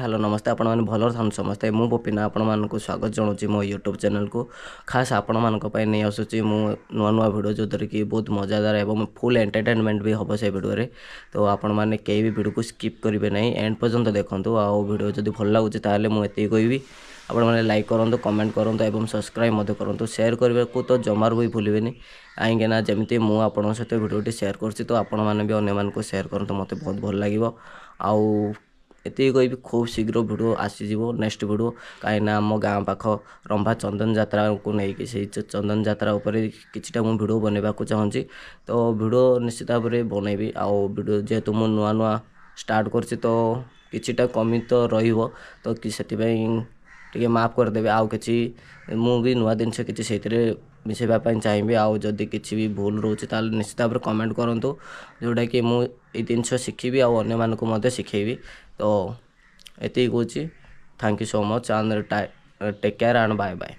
Hello नमस्ते आपण मैंने भल था समस्ते मु पपिना आपण मानक स्वागत जनाऊँ मो यूट्यूब चैनल को खास आपण मानक नहीं आसूँ मु नुआ नुआ भिडियो जो कि बहुत मजादार एवं फुल एंटरटेनमेंट भी हम से भिडियो तो आपण मैंने कई भी भिडियो को स्किप करेंगे नहीं एंड पर्यंत देखूँ आउ भिडियो जब भल लगुच ताल मुझे कहबी आपण मैंने लाइक करूँ कमेंट करूँ और सब्सक्राइब करूँ शेयर करने को तो जमार भी भूलें कहीं ना जमी मुझे सहित भिडियो शेयर कर तो आपण मैंने भी अन्य मानक शेयर करूँ मत बहुत भल लगे आउ एति कहबी खूब शीघ्र भिडियो आसीज नेक्स्ट भिडियो कहीं आम गाँ पाख रंभा चंदन यात्रा को लेकिन से चंदन यात्रा किछटा मु भिडियो बनवा चाहूँगी तो भिडियो निश्चित भाव में बनैबी आउ भिडियो जेहेतु मु नुआ नुआ स्टार्ट कर तो किछटा कमी तो रहिबो तो से माफ करदेवे आउ कि मु भी नुआ जिन कि मिसेवाई चाहिए आउ जदि किसी भी भूल रोचे ताल निश्चित भाव में कमेंट करूँ जोटा कि मुझे जिन शिखी आउ अन्य मानक शिखेबी तो ये कहूँ thank you so much and take care and bye bye.